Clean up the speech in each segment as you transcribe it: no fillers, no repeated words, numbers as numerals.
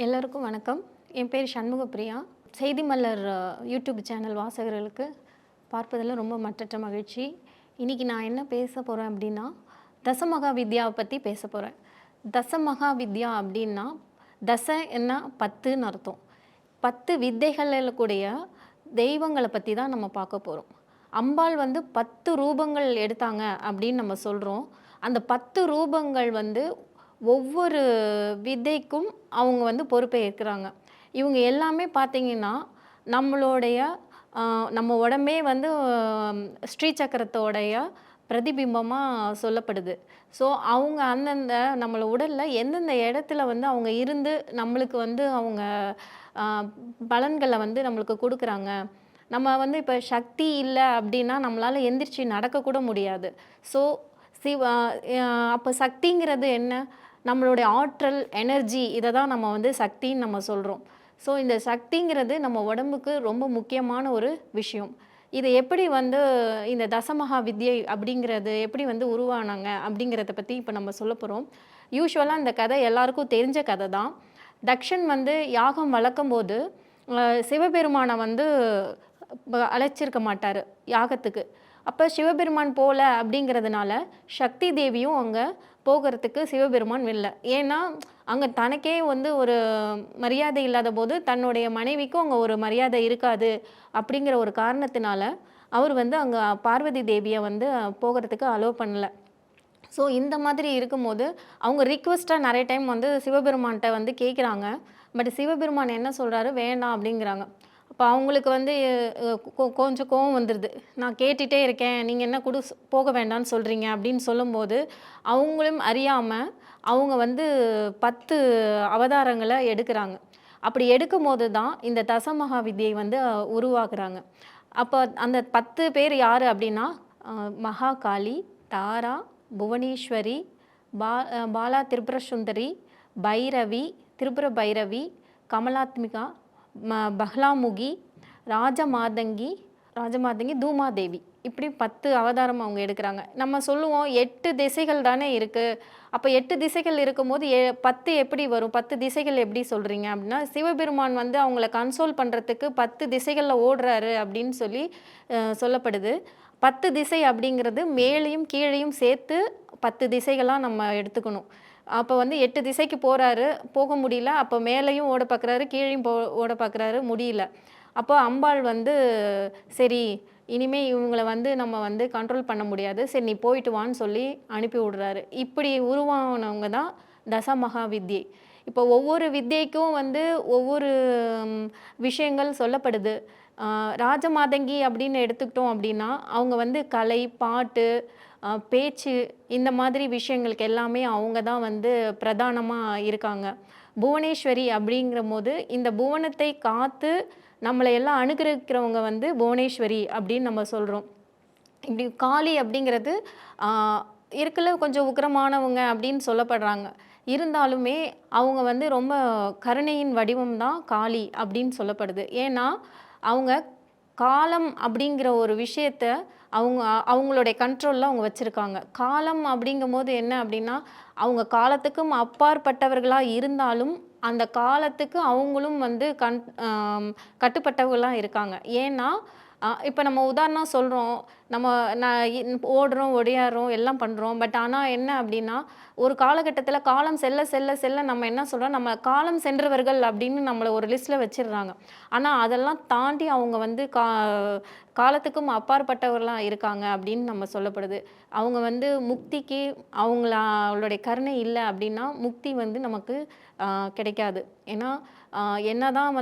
எல்லோருக்கும் வணக்கம். என் பேர் சண்முகப்பிரியா. செய்தி மலர் யூடியூப் சேனல் வாசகர்களுக்கு பார்ப்பதில் ரொம்ப மற்றற்ற மகிழ்ச்சி. இன்றைக்கி நான் என்ன பேச போகிறேன் அப்படின்னா, தசமகா வித்யாவை பற்றி பேச போகிறேன். தசமகா வித்யா அப்படின்னா, தசன்னா 10ன்னு அர்த்தம். 10 வித்தைகளில் கூடிய தெய்வங்களை பற்றி தான் நம்ம பார்க்க போகிறோம். அம்பாள் 10 ரூபங்கள் எடுத்தாங்க அப்படின்னு நம்ம சொல்கிறோம். அந்த 10 ரூபங்கள் ஒவ்வொரு வித்தைக்கும் அவங்க பொறுப்பை ஏற்கிறாங்க. இவங்க எல்லாமே பார்த்திங்கன்னா நம்மளுடைய நம்ம உடம்பே ஸ்ரீ சக்கரத்தோடைய பிரதிபிம்பமாக சொல்லப்படுது. ஸோ அவங்க அந்தந்த நம்மள உடலில் எந்தெந்த இடத்துல அவங்க இருந்து நம்மளுக்கு அவங்க பலன்களை நம்மளுக்கு கொடுக்குறாங்க. நம்ம இப்போ சக்தி இல்லை அப்படின்னா நம்மளால் எந்திரிச்சு நடக்கக்கூட முடியாது. ஸோ அப்போ சக்திங்கிறது என்ன? நம்மளுடைய ஆற்றல், எனர்ஜி, இதை தான் நம்ம சக்தின்னு நம்ம சொல்கிறோம். ஸோ இந்த சக்திங்கிறது நம்ம உடம்புக்கு ரொம்ப முக்கியமான ஒரு விஷயம். இது எப்படி இந்த தசமகா வித்யை அப்படிங்கிறது எப்படி உருவானாங்க அப்படிங்கிறத பற்றி இப்போ நம்ம சொல்ல போகிறோம். யூஸ்வலாக இந்த கதை எல்லாருக்கும் தெரிஞ்ச கதை தான். தக்ஷன் யாகம் வளர்க்கும் போது சிவபெருமானை அழைச்சிருக்க மாட்டார் யாகத்துக்கு. அப்போ சிவபெருமான் போல அப்படிங்கிறதுனால சக்தி தேவியும் அங்கே போகிறதுக்கு சிவபெருமான் இல்லை. ஏன்னா அங்கே தனக்கே ஒரு மரியாதை இல்லாத போது தன்னுடைய மனைவிக்கும் அங்கே ஒரு மரியாதை இருக்காது அப்படிங்கிற ஒரு காரணத்தினால அவர் அங்கே பார்வதி தேவியை போகிறதுக்கு அலோவ் பண்ணல. ஸோ இந்த மாதிரி இருக்கும்போது அவங்க ரிக்வெஸ்ட்டாக நிறைய டைம் சிவபெருமான்கிட்ட கேட்குறாங்க. பட் சிவபெருமான் என்ன சொல்கிறாரு, வேண்டாம் அப்படிங்கிறாங்க. அப்போ அவங்களுக்கு கொஞ்சம் கோவம் வந்துடுது. நான் கேட்டுகிட்டே இருக்கேன், நீங்கள் என்ன போக வேண்டாம்னு சொல்கிறீங்க அப்படின்னு சொல்லும்போது அவங்களும் அறியாமல் அவங்க 10 அவதாரங்களை எடுக்கிறாங்க. அப்படி எடுக்கும் போது தான் இந்த தசமகா வித்யை உருவாக்குறாங்க. அப்போ அந்த 10 பேர் யார் அப்படின்னா, மகாகாளி, தாரா, புவனேஸ்வரி, பாலா திரிபுர சுந்தரி, பைரவி, திரிபுர பைரவி, கமலாத்மிகா, பஹ்லாமுகி, ராஜமாதங்கி, தூமாதேவி, இப்படி 10 அவதாரம் அவங்க எடுக்கிறாங்க. நம்ம சொல்லுவோம் 8 திசைகள் தானே இருக்குது. அப்போ 8 திசைகள் இருக்கும்போது 10 எப்படி வரும்? 10 திசைகள் எப்படி சொல்கிறீங்க அப்படின்னா, சிவபெருமான் அவங்கள கன்சோல் பண்ணுறதுக்கு 10 திசைகளில் ஓடுறாரு அப்படின்னு சொல்லப்படுது. 10 திசை அப்படிங்கிறது மேலேயும் கீழேயும் சேர்த்து 10 திசைகளாக நம்ம எடுத்துக்கணும். அப்போ 8 திசைக்கு போகிறாரு, போக முடியல. அப்போ மேலேயும் ஓட பார்க்குறாரு, கீழேயும் ஓட பார்க்குறாரு, முடியல. அப்போ அம்பாள் சரி இனிமேல் இவங்களை நம்ம கண்ட்ரோல் பண்ண முடியாது, சரி நீ போயிட்டு வான்னு சொல்லி அனுப்பி விடுறாரு. இப்படி உருவானவங்க தான் தசமகா வித்யை. இப்போ ஒவ்வொரு வித்யைக்கும் ஒவ்வொரு விஷயங்கள் சொல்லப்படுது. ராஜமாதங்கி அப்படின்னு எடுத்துக்கிட்டோம் அப்படின்னா அவங்க கலை, பாட்டு, பேச்சு, இந்த மாதிரி விஷயங்களுக்கு எல்லாமே அவங்க தான் பிரதானமாக இருக்காங்க. புவனேஸ்வரி அப்படிங்கிற போது இந்த புவனத்தை காத்து நம்மளை எல்லாம் அனுகிரகிக்கிறவங்க புவனேஸ்வரி அப்படின்னு நம்ம சொல்கிறோம். இப்படி காளி அப்படிங்கிறது இருக்கல கொஞ்சம் உக்கிரமானவங்க அப்படின்னு சொல்லப்படுறாங்க. இருந்தாலுமே அவங்க ரொம்ப கருணையின் வடிவம் தான் காளி அப்படின்னு சொல்லப்படுது. ஏன்னா அவங்க காலம் அப்படிங்கிற ஒரு விஷயத்த அவங்களுடைய கண்ட்ரோலில் அவங்க வச்சுருக்காங்க. காலம் அப்படிங்கும் போது என்ன அப்படின்னா, அவங்க காலத்துக்கும் அப்பாற்பட்டவர்களாக இருந்தாலும் அந்த காலத்துக்கு அவங்களும் கட்டுப்பட்டவர்களாக இருக்காங்க. ஏன்னா இப்போ நம்ம உதாரணம் சொல்கிறோம், ஓடுறோம், ஒடியாடுறோம், எல்லாம் பண்ணுறோம். பட் ஆனால் என்ன அப்படின்னா, ஒரு காலகட்டத்தில் காலம் செல்ல செல்ல செல்ல நம்ம என்ன சொல்கிறோம், நம்ம காலம் சென்றவர்கள் அப்படின்னு நம்மளை ஒரு லிஸ்ட்டில் வச்சிடுறாங்க. ஆனால் அதெல்லாம் தாண்டி அவங்க காலத்துக்கும் அப்பாற்பட்டவர்களாக இருக்காங்க அப்படின்னு நம்ம சொல்லப்படுது. அவங்க முக்திக்கு அவங்களுடைய கருணை இல்லை அப்படின்னா முக்தி நமக்கு கிடைக்காது. ஏன்னா என்னதான்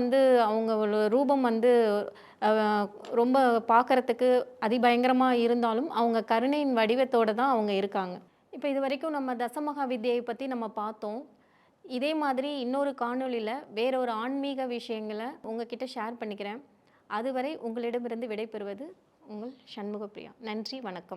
அவங்களோட ரூபம் ரொம்ப பார்க்குறதுக்கு அதிபயங்கரமாக இருந்தாலும் அவங்க கருணையின் வடிவத்தோடு தான் அவங்க இருக்காங்க. இப்போ இது வரைக்கும் நம்ம தசமகா வித்யை பற்றி நம்ம பார்த்தோம். இதே மாதிரி இன்னொரு காணொளியில் வேற ஒரு ஆன்மீக விஷயங்களை உங்ககிட்ட ஷேர் பண்ணிக்கிறேன். அதுவரை உங்களிடமிருந்து விடைபெறுவது உங்கள் சண்முகப்பிரியா. நன்றி, வணக்கம்.